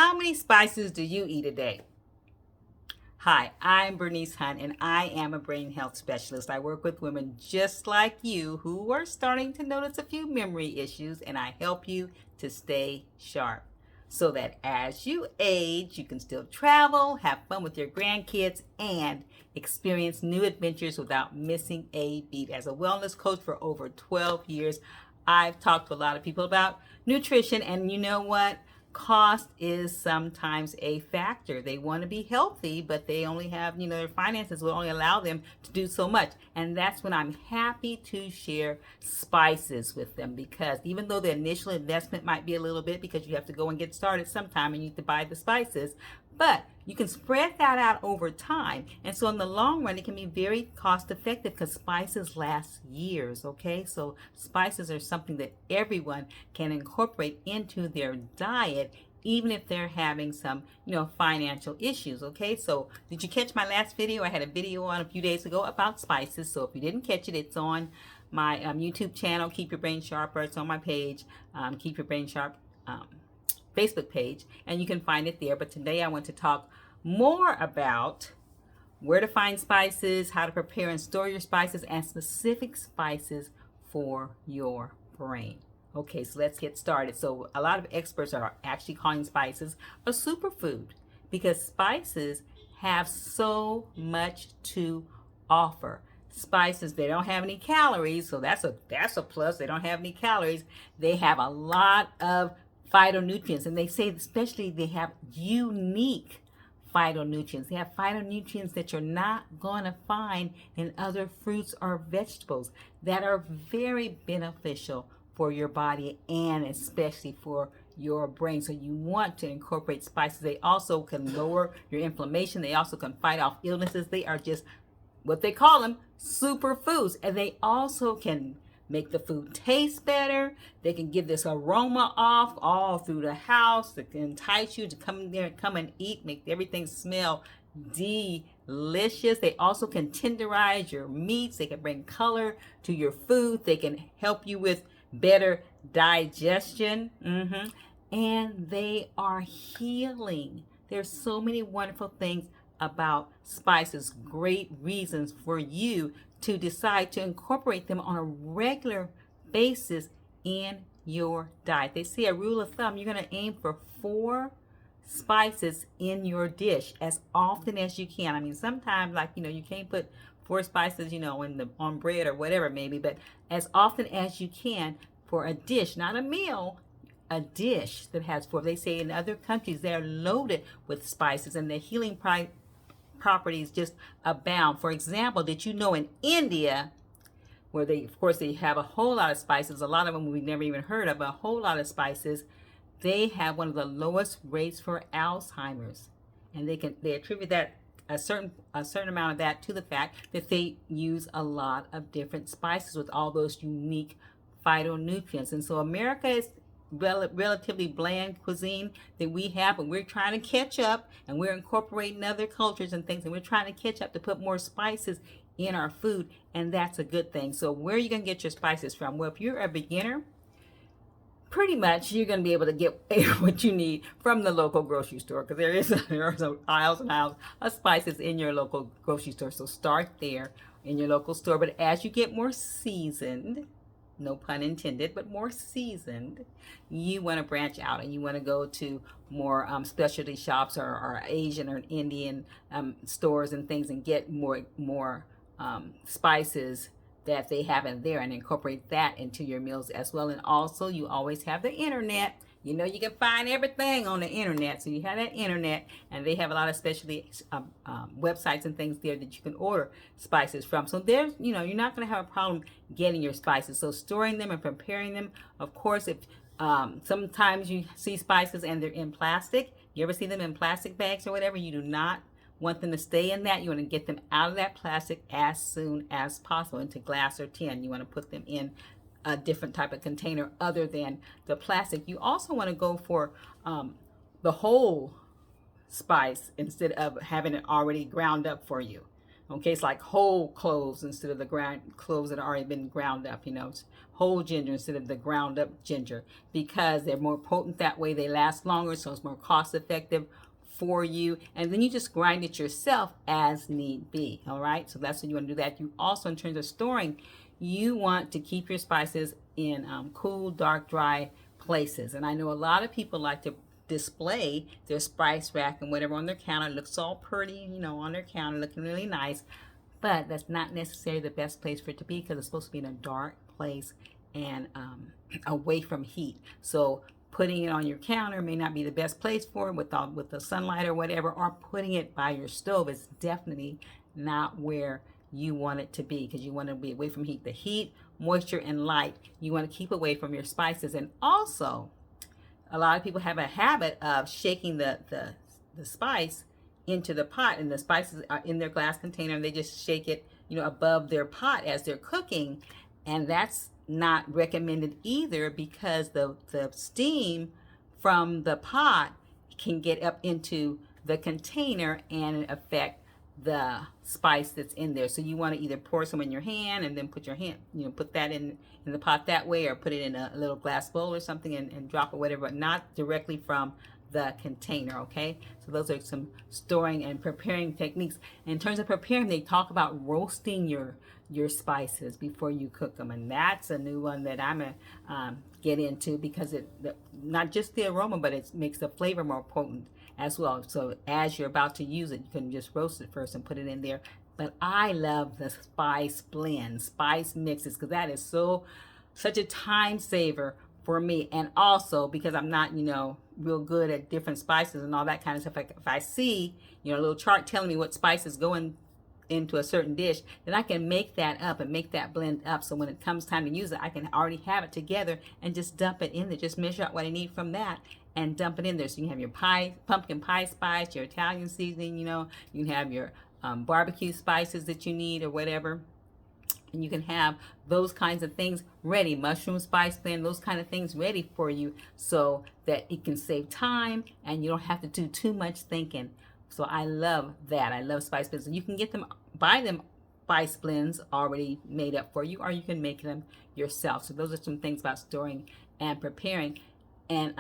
How many spices do you eat a day? Hi, I'm Bernice Hunt, and I am a brain health specialist. I work with women just like you who are starting to notice a few memory issues, and I help you to stay sharp so that as you age, you can still travel, have fun with your grandkids, and experience new adventures without missing a beat. As a wellness coach for over 12 years, I've talked to a lot of people about nutrition, and you know what? Cost is sometimes a factor. They want to be healthy, but they only have, their finances will only allow them to do so much. And that's when I'm happy to share spices with them, because even though the initial investment might be a little bit because you have to go and get started sometime and you need to buy the spices, but you can spread that out over time. And so in the long run, it can be very cost effective because spices last years, okay? So spices are something that everyone can incorporate into their diet, even if they're having some, financial issues, okay? So did you catch my last video? I had a video on a few days ago about spices. So if you didn't catch it, it's on my YouTube channel, Keep Your Brain Sharper. It's on my page, Keep Your Brain Sharp Facebook page, and you can find it there. But today I want to talk more about where to find spices, how to prepare and store your spices, and specific spices for your brain. Okay, so let's get started. So a lot of experts are actually calling spices a superfood because spices have so much to offer. Spices, they don't have any calories, so that's a plus. They don't have any calories. They have a lot of phytonutrients, and they say especially they have unique phytonutrients. They have phytonutrients that you're not going to find in other fruits or vegetables that are very beneficial for your body and especially for your brain. So you want to incorporate spices. They also can lower your inflammation. They also can fight off illnesses. They are just what they call them superfoods, and they also can make the food taste better. They can give this aroma off all through the house that can entice you to come in there and come and eat, make everything smell delicious. They also can tenderize your meats. They can bring color to your food. They can help you with better digestion. And they are healing. There's so many wonderful things about spices, great reasons for you to decide to incorporate them on a regular basis in your diet. They say a rule of thumb, you're going to aim for 4 spices in your dish as often as you can. I mean, sometimes you can't put 4 spices, on bread or whatever maybe, but as often as you can for a dish, not a meal, a dish that has 4. They say in other countries they're loaded with spices and the healing properties just abound. For example, did you know in India, where of course they have a whole lot of spices, a lot of them we've never even heard of, a whole lot of spices, they have one of the lowest rates for Alzheimer's, and they attribute that a certain amount of that to the fact that they use a lot of different spices with all those unique phytonutrients. And so America is relatively bland cuisine that we have, and we're trying to catch up, and we're incorporating other cultures and things, and we're trying to catch up to put more spices in our food, and that's a good thing. So where are you going to get your spices from? Well, if you're a beginner, pretty much you're going to be able to get what you need from the local grocery store, because there are some aisles and aisles of spices in your local grocery store. So start there in your local store. But as you get more seasoned, no pun intended, but more seasoned, you want to branch out and you want to go to more specialty shops or Asian or Indian stores and things, and get more spices that they have in there and incorporate that into your meals as well. And also, you always have the internet. You can find everything on the internet. So you have that internet, and they have a lot of specialty websites and things there that you can order spices from. So there's, you're not going to have a problem getting your spices. So storing them and preparing them. Of course, if sometimes you see spices and they're in plastic. You ever see them in plastic bags or whatever? You do not want them to stay in that. You want to get them out of that plastic as soon as possible into glass or tin. You want to put them in a different type of container other than the plastic. You also want to go for the whole spice instead of having it already ground up for you. Okay, it's like whole cloves instead of the ground cloves that have already been ground up. It's whole ginger instead of the ground up ginger, because they're more potent that way. They last longer, so it's more cost effective for you. And then you just grind it yourself as need be. All right, so that's when you want to do that. You also, in terms of storing, you want to keep your spices in cool, dark, dry places. And I know a lot of people like to display their spice rack and whatever on their counter. It looks all pretty, on their counter, looking really nice. But that's not necessarily the best place for it to be, because it's supposed to be in a dark place and away from heat. So putting it on your counter may not be the best place for it with the sunlight or whatever, or putting it by your stove is definitely not where you want it to be, because you want to be away from heat. The heat, moisture, and light you want to keep away from your spices. And also, a lot of people have a habit of shaking the spice into the pot, and the spices are in their glass container, and they just shake it, above their pot as they're cooking. And that's not recommended either, because the steam from the pot can get up into the container and affect the spice that's in there. So you want to either pour some in your hand and then put your hand, put that in the pot that way, or put it in a little glass bowl or something and drop it, whatever, but not directly from the container. Okay, so those are some storing and preparing techniques. In terms of preparing, they talk about roasting your spices before you cook them, and that's a new one that I'm gonna get into, because not just the aroma, but it makes the flavor more potent as well. So as you're about to use it, you can just roast it first and put it in there. But I love the spice blend, spice mixes, because that is such a time saver for me. And also because I'm not, real good at different spices and all that kind of stuff. Like if I see, a little chart telling me what spices go into a certain dish, then I can make that up and make that blend up. So when it comes time to use it, I can already have it together and just dump it in there. Just measure out what I need from that and dump it in there. So you can have your pumpkin pie spice, your Italian seasoning, you can have your barbecue spices that you need or whatever. And you can have those kinds of things ready, mushroom spice blend, those kind of things ready for you, so that it can save time and you don't have to do too much thinking. So I love that. I love spice blends. And you can buy them spice blends already made up for you, or you can make them yourself. So those are some things about storing and preparing. And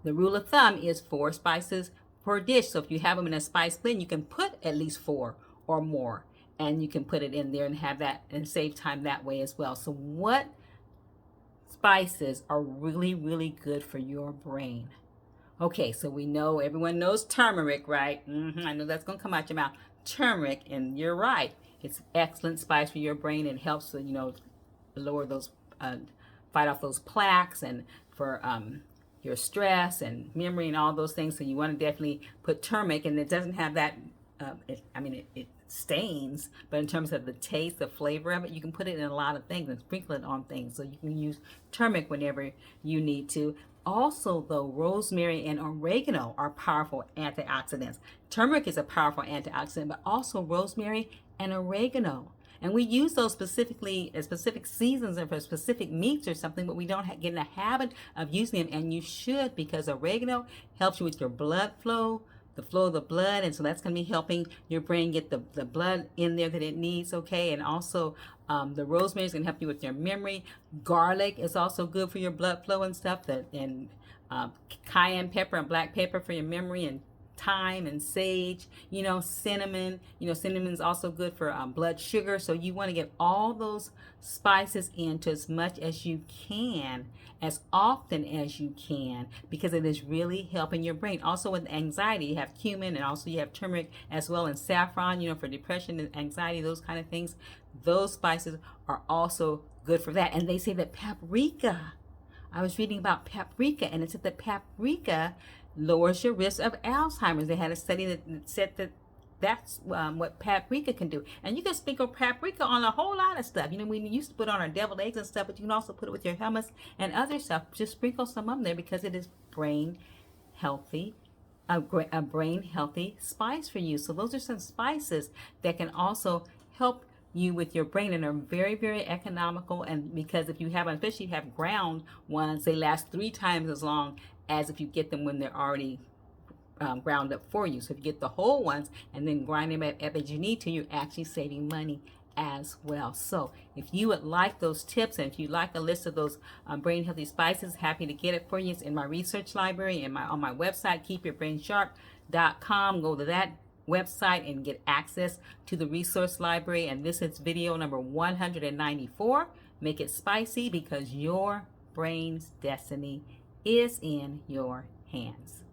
the rule of thumb is 4 spices per dish. So if you have them in a spice blend, you can put at least 4 or more, and you can put it in there and have that and save time that way as well. So what spices are really, really good for your brain? Okay, so we know, everyone knows turmeric, right? I know that's going to come out your mouth. Turmeric, and you're right. It's excellent spice for your brain. It helps, lower those, fight off those plaques, and for your stress and memory and all those things. So you want to definitely put turmeric, and it doesn't have that, it stains, but in terms of the taste, the flavor of it, you can put it in a lot of things and sprinkle it on things. So you can use turmeric whenever you need to. Also, though, rosemary and oregano are powerful antioxidants. Turmeric is a powerful antioxidant, but also rosemary and oregano. And we use those specifically at specific seasons and for specific meats or something, but we don't get in the habit of using them. And you should, because oregano helps you with your blood flow, the flow of the blood, and so that's going to be helping your brain get the blood in there that it needs. Okay, and also the rosemary is going to help you with your memory. Garlic is also good for your blood flow and stuff. And cayenne pepper and black pepper for your memory, and thyme and sage, cinnamon. Cinnamon is also good for blood sugar. So you want to get all those spices into as much as you can, as often as you can, because it is really helping your brain. Also with anxiety, you have cumin, and also you have turmeric as well, and saffron, for depression and anxiety, those kind of things. Those spices are also good for that. And they say that paprika, I was reading about paprika, and it said that paprika lowers your risk of Alzheimer's. They had a study that said that that's what paprika can do. And you can sprinkle paprika on a whole lot of stuff. We used to put on our deviled eggs and stuff, but you can also put it with your hummus and other stuff. Just sprinkle some of them there, because it is brain healthy, a brain healthy spice for you. So those are some spices that can also help you with your brain, and are very, very economical. And because if you have, especially if you have ground ones, they last 3 times as long as if you get them when they're already ground up for you. So if you get the whole ones and then grind them up as you need to, you're actually saving money as well. So if you would like those tips, and if you'd like a list of those brain healthy spices, happy to get it for you. It's in my research library and on my website, keepyourbrainsharp.com. Go to that website and get access to the resource library. And this is video number 194. Make it spicy, because your brain's destiny is in your hands.